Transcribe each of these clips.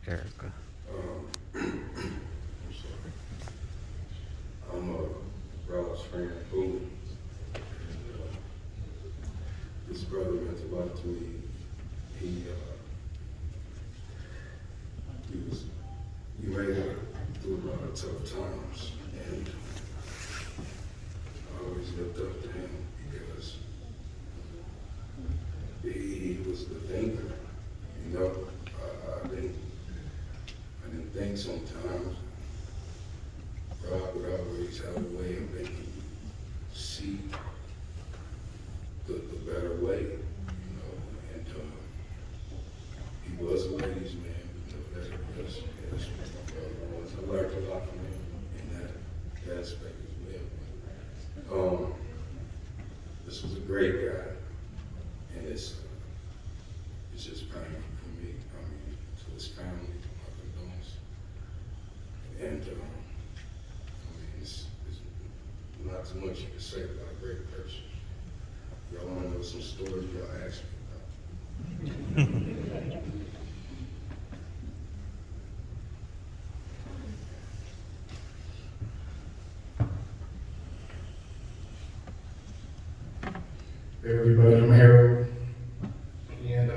Erica. I'm sorry. I'm Rob's friend, who, this brother meant a lot to me. He made it through a lot of tough times, and I always looked up to him because he was the thinker. You know, I didn't think sometimes. Rob would always have a way of making you see the better way, you know, and he was a ladies' man, you know, that yes, my brother was. I learned a lot from him in that aspect as well. This was a great guy, and it's just painful for me. I mean, to his family, my condolences, and I mean, it's not too much you can say about a great person. Y'all want to know some stories? Y'all ask me about. Hey everybody, I'm Harold, and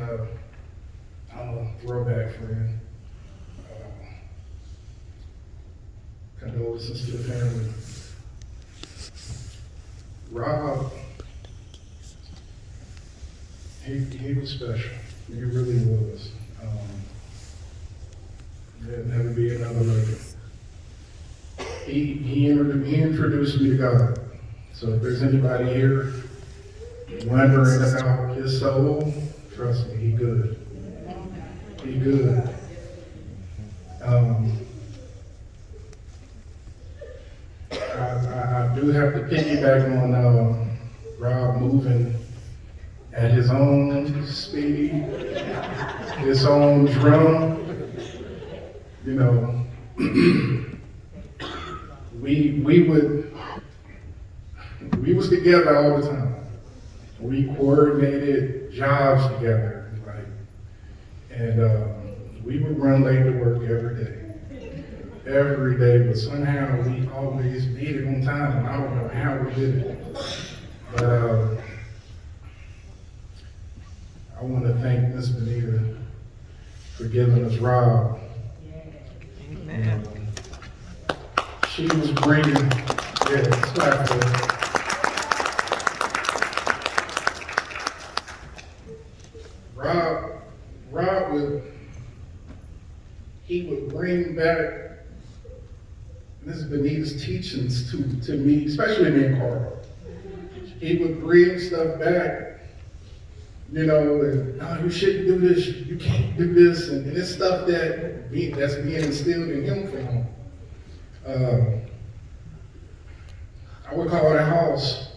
I'm a throwback friend. Condolences to the family. Rob, he was special. He really was. There'll never be another like it. He introduced me to God. So if there's anybody here wondering about his soul, trust me, he good. He good. I do have to piggyback on Rob moving at his own speed, his own drum. You know, we was together all the time. We coordinated jobs together, and we would run late to work every day, but somehow we always made it on time, and I don't know how we did it. But I want to thank Miss Benita for giving us Rob. Amen. She was bringing, yeah, clap for her. Rob would bring back Ms. Benita's teachings to me, especially me and Carl. He would bring stuff back, you know, and no, you shouldn't do this, you can't do this, and it's stuff that's being instilled in him from home. I would call the house,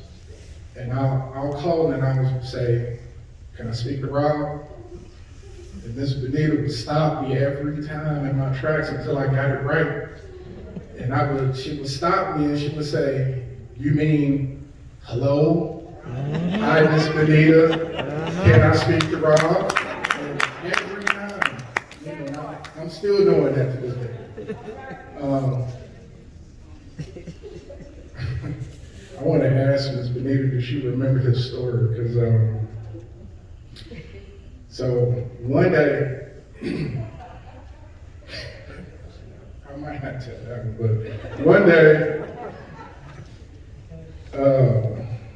and I'll call and I would say, can I speak to Rob? And Miss Benita would stop me every time in my tracks until I got it right. And she would stop me and she would say, you mean, hello? Hi, Miss Benita. Can I speak to Rob? And every time, you know, I'm still doing that to this day. I want to ask Miss Benita, does she remember this story? Because, so one day, I might not tell that one, but one day,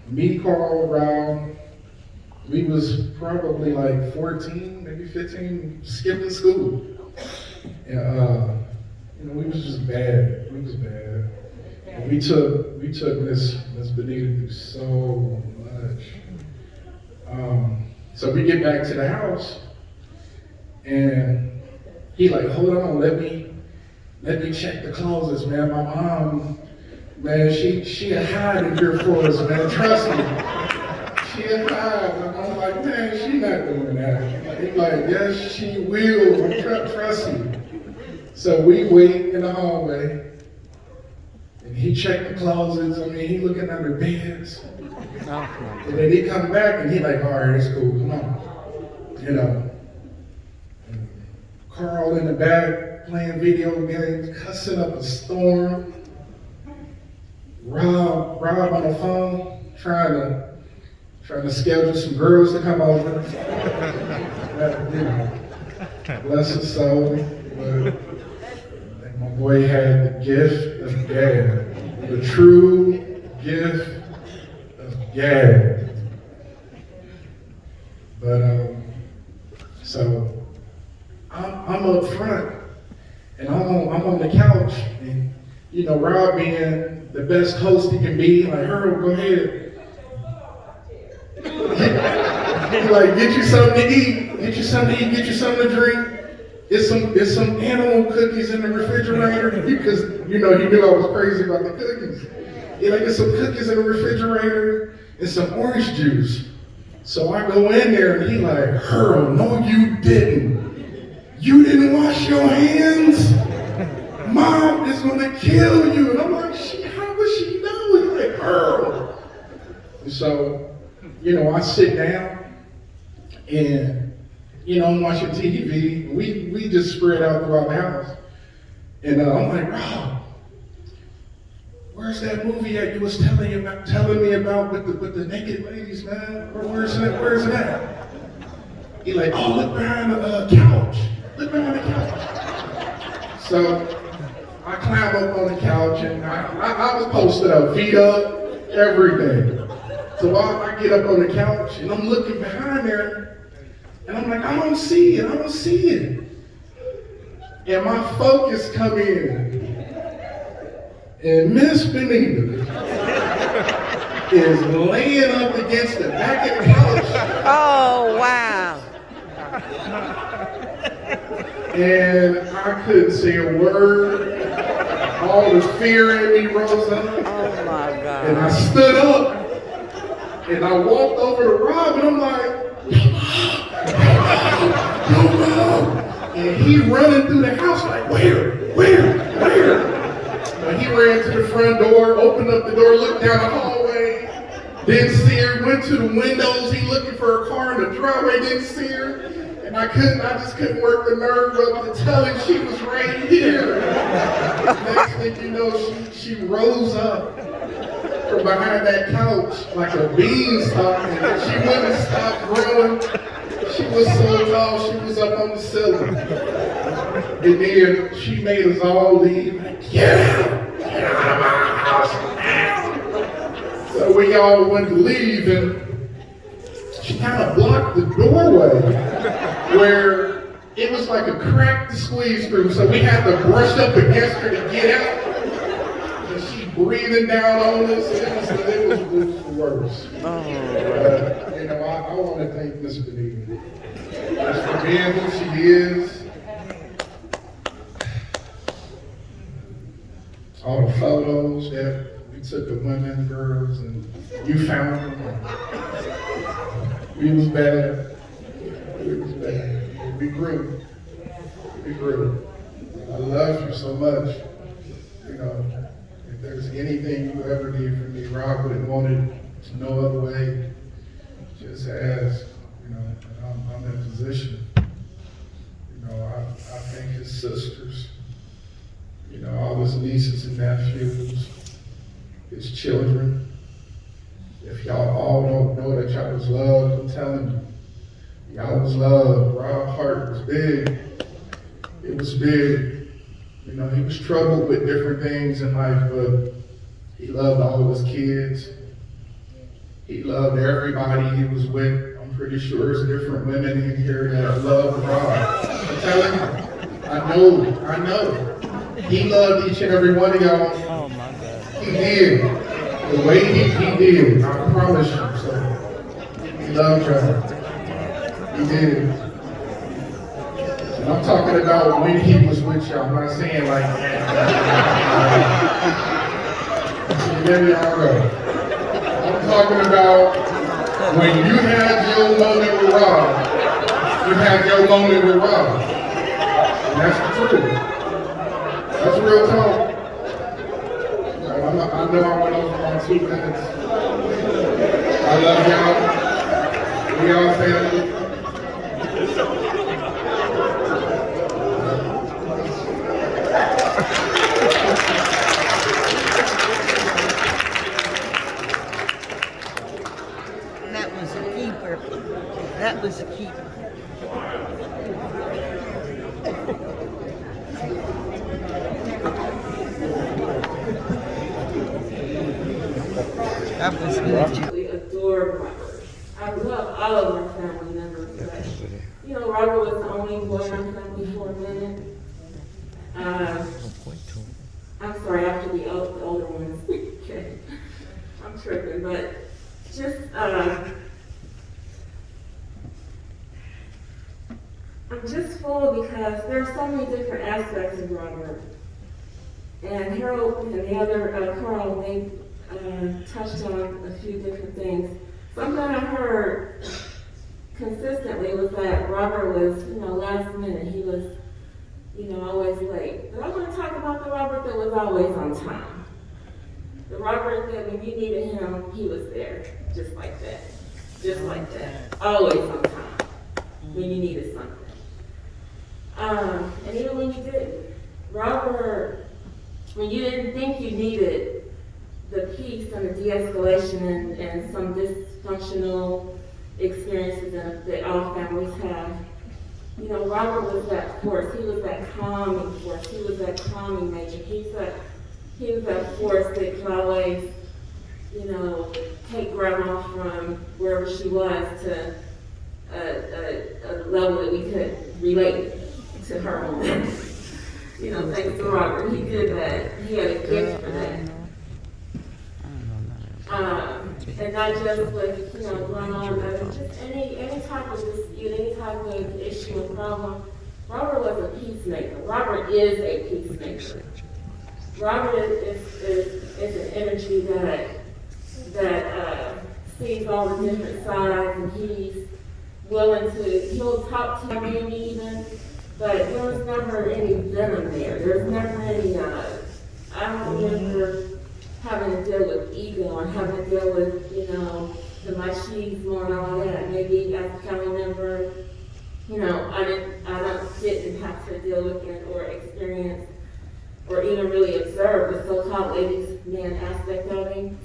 me, Carl, Rob, we was probably like 14, maybe 15, skipping school. And, you know, we was just bad. We was bad. And we took Miss Benita through so much. So we get back to the house, and he like, hold on, let me check the closets, man. My mom, man, she a hide in here for us, man. Trust me. She a hide. I'm like, man, she not doing that. He's like, yes, she will. Trust me. So we wait in the hallway, and he checked the closets. I mean, he looking under beds. And then he come back and he like, all right, it's cool, come on. You know. Carl in the back playing video games, cussing up a storm. Rob on the phone, trying to schedule some girls to come over. Bless his soul. But my boy had the gift of gab, the true gift of gab. But so I'm up front, and I'm on the couch, and you know, Rob being the best host he can be, like, Harold, go ahead. He like, get you something to eat, get you something to drink. It's some animal cookies in the refrigerator, because you know he knew I was crazy about the cookies. He like, get some cookies in the refrigerator and some orange juice. So I go in there and he like, Harold, no you didn't. You didn't wash your hands? Mom is gonna kill you. And I'm like, how would she know? He's like, Harold. And so, you know, I sit down and, you know, I'm watching TV. We just spread out throughout the house. And I'm like, Rob, where's that movie that you was telling me about with the naked ladies, man? Where's it at? He like, oh, look behind the couch. Look behind the couch. So I climb up on the couch, and I was posted up, feet up, everything. So I get up on the couch, and I'm looking behind there, and I'm like, I don't see it. And my focus come in, and Miss Benita is laying up against the back of the couch. Oh, wow. And I couldn't say a word. All the fear in me rose up. Oh, my God. And I stood up, and I walked over to Rob, and I'm like, Yo, and he running through the house like, where? And he ran to the front door, opened up the door, looked down the hallway, didn't see her, went to the windows, he looking for a car in the driveway, didn't see her. And I just couldn't work the nerve up to tell him she was right here. Next thing you know, she rose up from behind that couch like a beanstalk, and she wouldn't stop growing. She was so tall, she was up on the ceiling. And then she made us all leave. Get out of my house now. So we all went to leave, and she kind of blocked the doorway where it was like a crack to squeeze through. So we had to brush up against her to get out. And she breathing down on us. It was the worst. You know, I want to thank Miss Benita just for being who she is. All the photos that we took of women and girls, and you found them. We was bad. We grew. I love you so much. You know, if there's anything you ever need from me, Rob wouldn't want it no other way. Just ask. You know, and I'm in position. You know, I thank his sisters. You know, all his nieces and nephews, his children. If y'all all don't know that y'all was loved, I'm telling you, y'all was loved. Rob's heart was big. It was big. You know, he was troubled with different things in life, but he loved all of his kids. He loved everybody he was with. I'm pretty sure there's different women in here that love Rob. I'm telling you, I know. He loved each and every one of y'all. Oh, my God. He did. The way he did, I promise you. So, he loved y'all. He did. And I'm talking about when he was with y'all. I'm not saying like there y'all go. I'm talking about when you had your moment with Rob. You had your moment with Rob. And that's the truth. That's real talk. I know I went over my 2 minutes. I love y'all. We all family. absolutely adored Robert. I love all of my family members, but, Robert was the only boy in our family for a minute. I'm sorry, after the older ones. Okay. I'm tripping, but just, I'm just full because there are so many different aspects of Robert. And Harold and the other, Carl, they touched on a few different things. Something I heard consistently was that Robert was, last minute. He was, always late. But I want to talk about the Robert that was always on time. The Robert that when you needed him, he was there. Just like that. Just like that. Always on time. When you needed something. And even when you didn't. Robert, when you didn't think you needed the peace and the de-escalation and some dysfunctional experiences that all families have, Robert was that force. He was that calming force. He was that calming nature. He was that force that could always, take grandma from wherever she was to a level that we could relate to her on. Thanks to Robert. He did that. He had a gift for that. And not just with, grandma, but just any type of dispute, any type of issue or problem. Robert was a peacemaker. Robert is a peacemaker. Robert is an energy that sees all the different sides, and he's willing to, he'll talk to you even, but there was never any venom there. There's never any, I don't remember having to deal with ego and having to deal with, the machismo and all that. Maybe as a family member, I didn't have to deal with it or experience or even really observe the so-called ladies man aspect of him.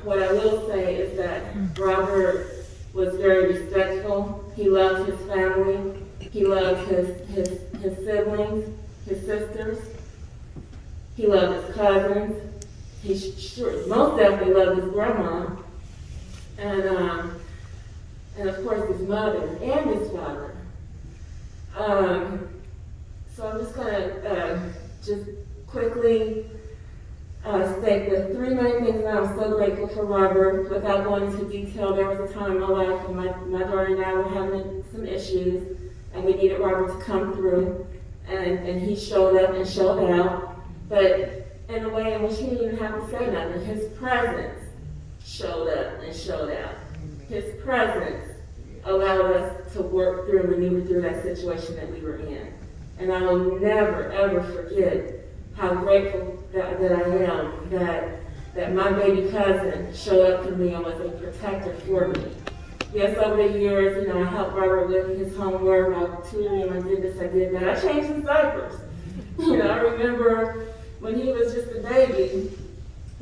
What I will say is that Robert was very respectful. He loved his family. He loved his siblings, his sisters. He loved his cousins. He most definitely loved his grandma. And of course his mother and his father. So I'm just gonna just quickly state the three main things that I'm so grateful for Robert. Without going into detail, there was a time in my life when my daughter and I were having some issues, and we needed Robert to come through, and he showed up and showed out, but in a way in which he didn't even have to say nothing. His presence showed up and showed out. His presence allowed us to work through and maneuver through that situation that we were in. And I will never, ever forget how grateful that I am that my baby cousin showed up for me and was a protector for me. Yes, over the years, I helped Robert with his homework, I tutored him, I did this, I did that. I changed his diapers. I remember when he was just a baby,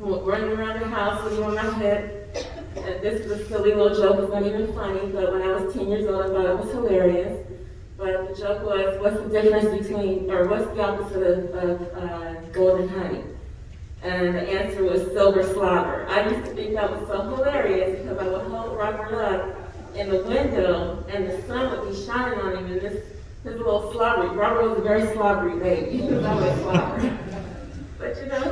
running around the house with him on my head. And this is a silly little joke, it's not even funny, but when I was 10 years old, I thought it was hilarious. But the joke was, what's the difference between, or what's the opposite of golden honey? And the answer was silver slobber. I used to think that was so hilarious because I would hold Robert up in the window and the sun would be shining on him and his little slobbery. Robert was a very slobbery baby. He was always slobbery. But he just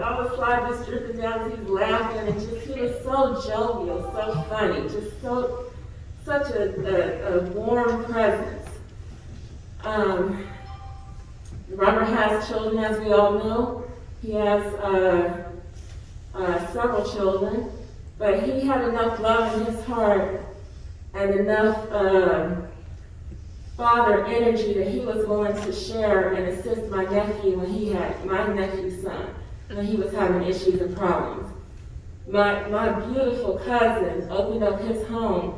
all the slobber just dripping down, he's laughing, and he was so jovial, so funny, just such a warm presence. Robert has children, as we all know. He has several children, but he had enough love in his heart and enough father energy that he was willing to share and assist my nephew when he had, my nephew's son, when he was having issues and problems. My beautiful cousin opened up his home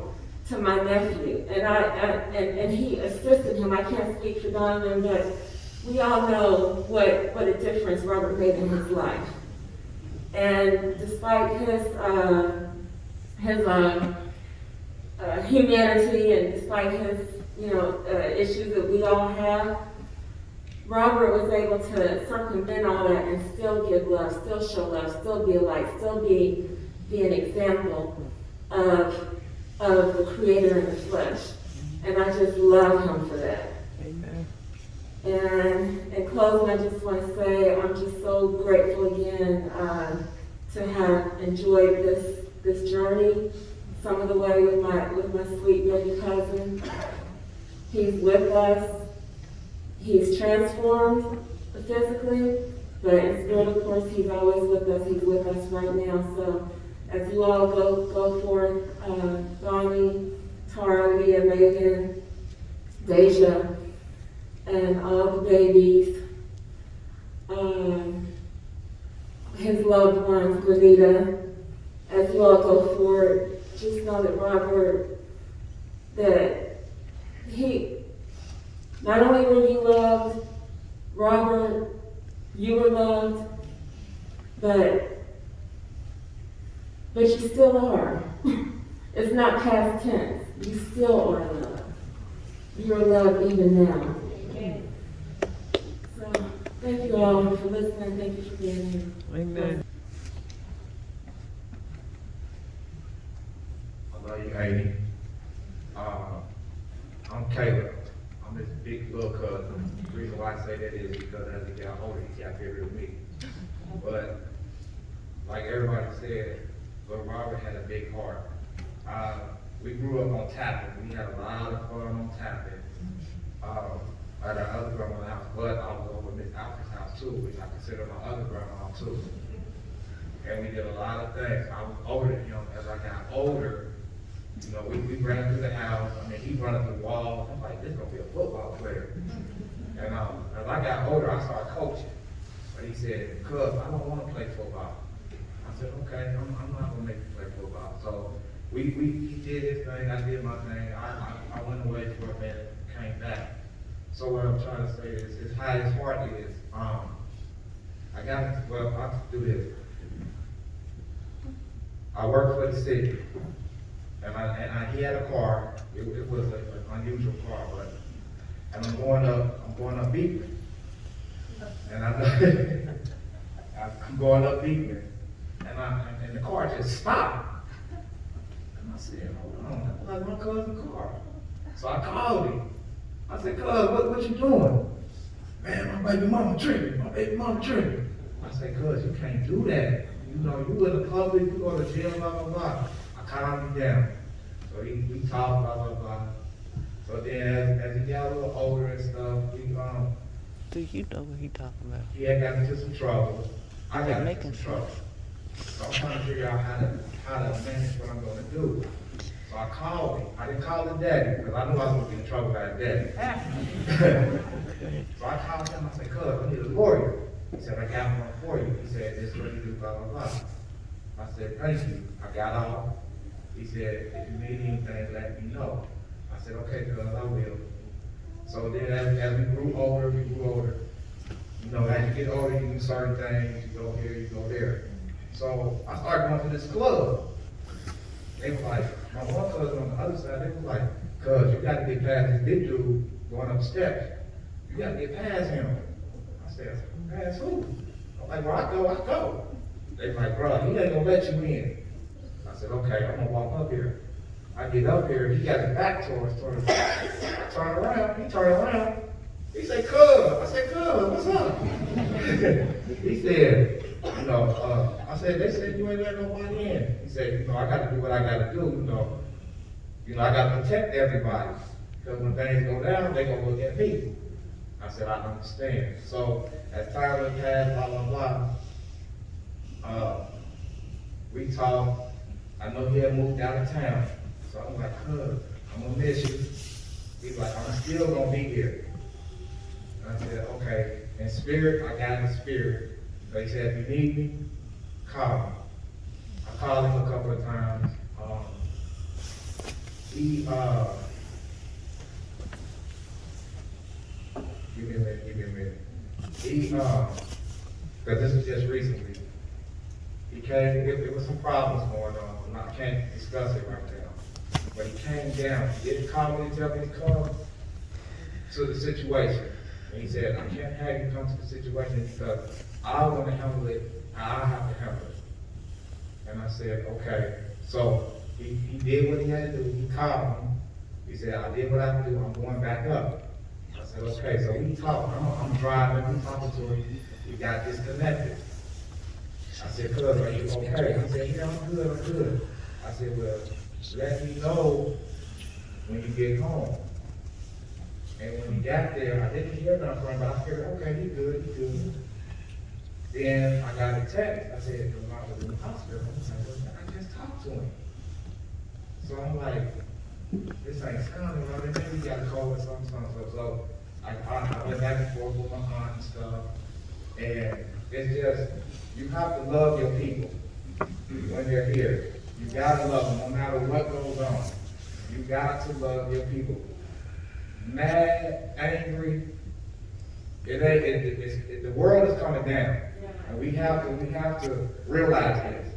to my nephew, and he assisted him. I can't speak for Donovan, but we all know what a difference Robert made in his life. And despite his humanity and despite his issues that we all have, Robert was able to circumvent all that and still give love, still show love, still be a light, still be an example of the Creator in the flesh. And I just love him for that. Amen. And in closing, I just want to say I'm just so grateful again to have enjoyed this journey some of the way with my sweet baby cousin. He's with us. He's transformed physically, but in spirit, of course, he's always with us. He's with us right now. So as you all go forth, Bonnie, Tara, Leah, Megan, Deja, and all the babies, his loved ones, Granita, as you all go forward, just know that Robert, that he, not only were you loved, Robert, you were loved, but you still are. It's not past tense. You still are loved. You are loved even now. So, thank you all for listening. Thank you for being here. Amen. I love you, Amy. I'm Caleb. I'm his big little cousin. The reason why I say that is because as he got older, he got bigger than me. But like everybody said, Little Robert had a big heart. We grew up on tapping. We had a lot of fun on tapping. At our other grandma's house, but I was over Miss Alfred's house too, which I consider my other grandma too. And we did a lot of things. I was older than him. As I got older, you know, we ran through the house. I mean, he running through walls. I'm like, this is gonna be a football player. And as I got older, I started coaching. But he said, "Cuz, I don't want to play football." I said, "Okay, I'm not gonna make you play football." So he did his thing. I did my thing. I went away for a minute, came back. So what I'm trying to say is how his heart is. I'll do this. I worked for the city, and he had a car. It was an unusual car, and I'm going up Beekman, and I'm going up Beekman, and the car just stopped. And I said, "Hold on, that's like my cousin's car." So I called him. I said, "Cuz, what you doing?" "Man, my baby mama tripping. I said, "Cuz, you can't do that. You know, you in the public, you go to jail, blah, blah, blah." I calmed him down. So we talked, blah, blah, blah. So then as he got a little older and stuff, Do you know what he talking about? he had got into some trouble. I got into Making some trouble. So I'm trying to figure out how to manage what I'm gonna do. So I called him. I didn't call his daddy, because I knew I was gonna get in trouble by his daddy. So I called him, I said, "Cuz, I need a lawyer." He said, "I got one for you." He said, "This is what you do, blah, blah, blah." I said, "Thank you." I got off. He said, "If you need anything, let me know." I said, "Okay, cuz, I will." So then as we grew older, you know, as you get older, you do certain things, you go here, you go there. So I started going to this club. They were like, my one cousin on the other side, they were like, "Cuz, you gotta get past this big dude going up the steps. You gotta get past him." I said, "Past who?" I'm like, "Where I go." They were like, "Bro, he ain't gonna let you in." I said, "Okay, I'm gonna walk up here." I get up here, he got his back towards us. I turn around, he turned around. He said, "Cuz." I said, "Cuz, what's up?" He said, you know, I said, "They said you ain't let nobody in." He said, "You know, I gotta do what I gotta do, you know, I gotta protect everybody. Because when things go down, they gonna look at me." I said, "I understand." So as time went past, blah, blah, blah, we talked. I know he had moved out of town. So I'm like, "Cuz, I'm gonna miss you." He's like, "I'm still gonna be here." And I said, "Okay." In spirit, I got in spirit. They said, "If you need me, call me." I called him a couple of times. Give me a minute. Because this was just recently. He came, there was some problems going on, and I can't discuss it right now. But he came down, he didn't call me to tell me to come to the situation. And he said, I can't have you come to the situation because I want to handle it, I have to handle it. And I said, okay. So he did what he had to do. He called me. He said, I did what I had to do. I'm going back up. I said, okay. So we talked. I'm driving. We talking to him. We got disconnected. I said, cuz, are you okay? He said, yeah, I'm good. I'm good. I said, well, let me know when you get home. And when he got there, I didn't hear nothing from him, but I figured, okay, he good. Then I got a text. I said, when I was in the hospital, I just talked to him. So I'm like, this ain't sounding right. Maybe he got a call or something. So I went back and forth with my aunt and stuff. And it's just, you have to love your people when they're here. You gotta love them no matter what goes on. You got to love your people. Mad, angry, the world is coming down. And we have to realize this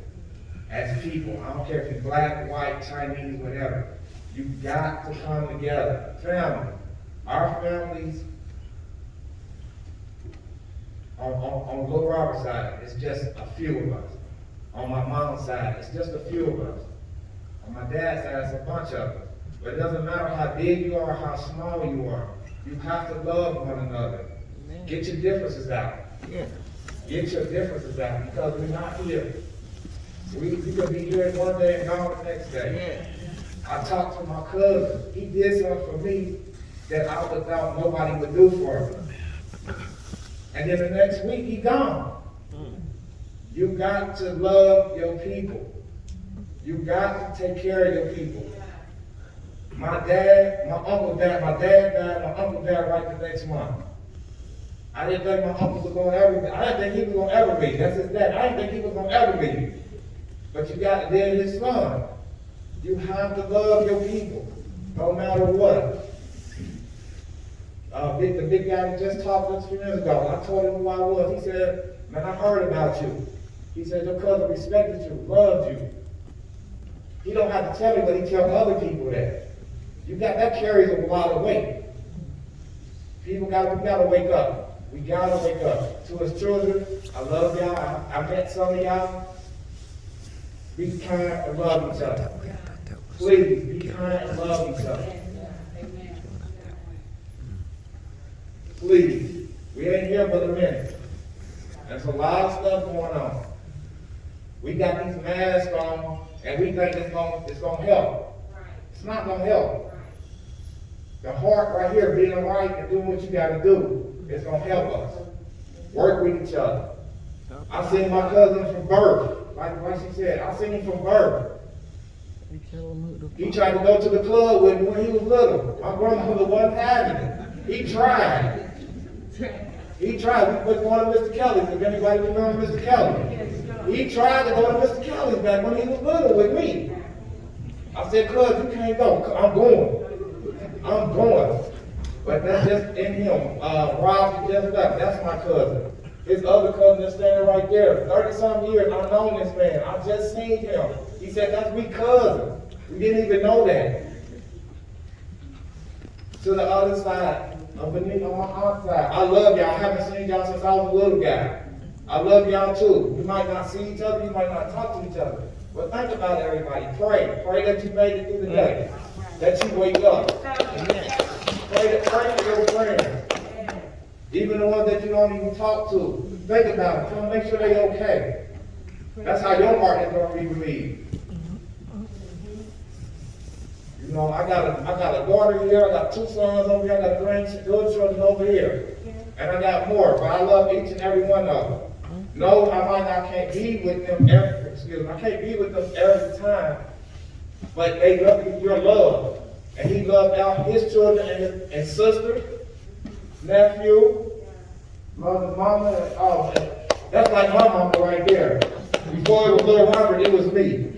as people. I don't care if you're black, white, Chinese, whatever. You got to come together. Family. Our families on Little Robert's side, it's just a few of us. On my mom's side, it's just a few of us. On my dad's side, it's a bunch of us. But it doesn't matter how big you are, how small you are. You have to love one another. Get your differences out. Get your differences out because we're not here. We could be here one day and gone the next day. I talked to my cousin. He did something for me that I would thought nobody would do for me. And then the next week, he gone. You got to love your people. You got to take care of your people. My dad died, my uncle died right the next month. I didn't think my uncle was going to ever be. I didn't think he was going to ever be. That's his dad. I didn't think he was going to ever be. But you got to deal with his son. You have to love your people, no matter what. The big guy that just talked to us a few minutes ago, I told him who I was. He said, man, I heard about you. He said, your cousin respected you, loved you. He don't have to tell me, but he tells other people that. That carries a lot of weight. We gotta wake up. We gotta wake up. To his children, I love y'all. I met some of y'all. Be kind and love each other. Please, be kind and love each other. Please. We ain't here but a minute. There's a lot of stuff going on. We got these masks on, and we think it's gonna help. It's not gonna help. The heart right here, being right and doing what you gotta do, is gonna help us. Work with each other. I seen my cousin from birth, like she said, I seen him from birth. He tried to go to the club with me when he was little. My grandmother wasn't having it. He tried. We put one of Mr. Kelly's, if anybody remember Mr. Kelly. He tried to go to Mr. Kelly's back when he was little with me. I said, cuz, you can't go. I'm going. But that's just in him. Rob just left. That's my cousin. His other cousin is standing right there. 30-something years, I've known this man. I just seen him. He said, that's me cousin. We didn't even know that. To the other side, beneath on my aunt's side. I love y'all. I haven't seen y'all since I was a little guy. I love y'all too. You might not see each other, you might not talk to each other. But think about it, everybody. Pray. Pray that you made it through the day. That you wake up. Pray for your friends. Even the ones that you don't even talk to. Think about them. Make sure they're okay. That's how your heart is going to be relieved. You know, I got a daughter here, I got 2 sons over here, I got grandchildren over here. And I got more, but I love each and every one of them. No, can't be with them every time, but they love your love. And he loved out his children and sister, nephew, mama, and all that. That's like my mama right there. Before it was Little Robert, it was me.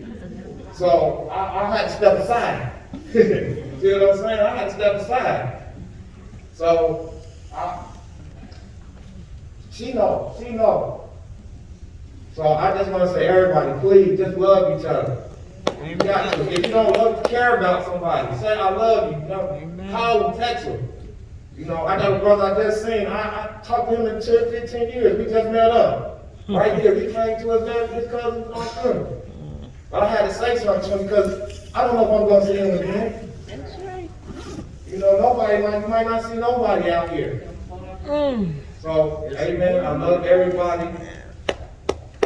So I had to step aside. See what I'm saying? I had to step aside. So she knows. So I just want to say, everybody, please just love each other. You got to. If you don't care about somebody, say I love you. Call them, text them. You know, I got a brother I just seen. I talked to him in 10, 15 years. We just met up. Right here. He came to his cousin's funeral. But I had to say something to him because I don't know if I'm going to see him again. That's right. You know, you might not see nobody out here. So, amen. I love everybody.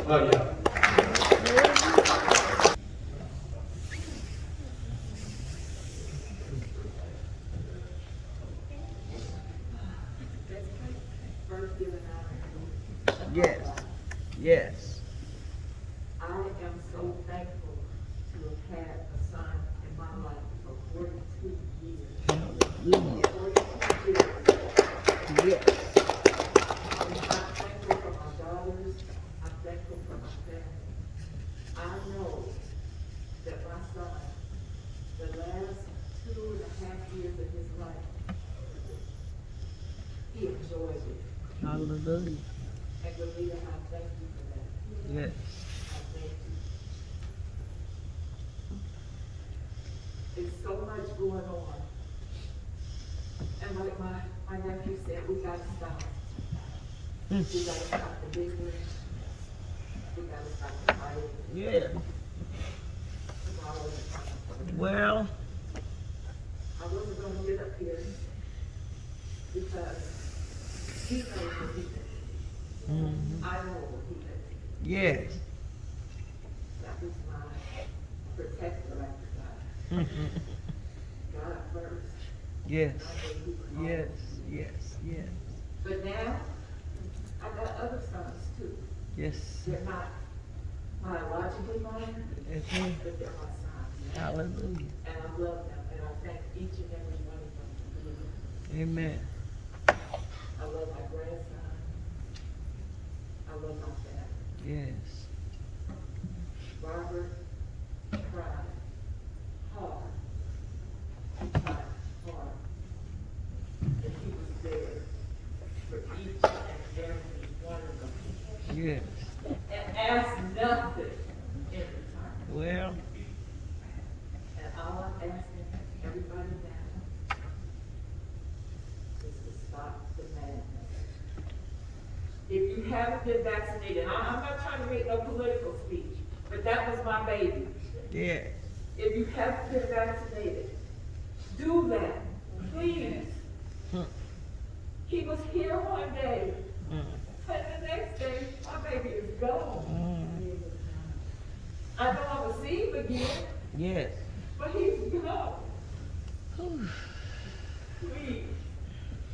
Love y'all. Yes. Yes. I am so thankful to have had a son in my life for 42 years. Hallelujah. 42 years. Yes. I'm thankful for my daughters. I'm thankful for my family. I know that my son, the last 2.5 years of his life, he enjoyed it. Hallelujah. And Galita, I thank you for that. Yes. I thank you. There's so much going on. And like my nephew said, we gotta stop. We gotta stop the big wish. We gotta stop the fighting. Yeah. Well. I wasn't gonna get up here because he knows what he did. I know what he did. Yes. That was my protector after God. God first. Yes. I knew he would Yes. always. Yes. Yes. But now, I got other sons too. Yes. They're not biologically mine, Okay. but they're my sons. Hallelujah. And I love them, and I thank each and every one of them for being here. Amen. I love my grandson. I love my family. Yes. Robert tried hard. He tried hard. And he was there for each and every one of them. Yes. And asked nothing in return. Well. And all I'm asking everybody now is to stop the madness. If you haven't been vaccinated, I'm not trying to make no political speech, but that was my baby. Yes. If you haven't been vaccinated, do that, please. He was here one day, and the next day, my baby is gone. I know I'm gonna see him again, Yes. but he's gone. Please,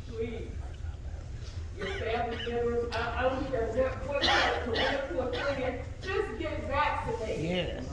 please. Your family members, I don't care what political opinion, just get vaccinated. Yes.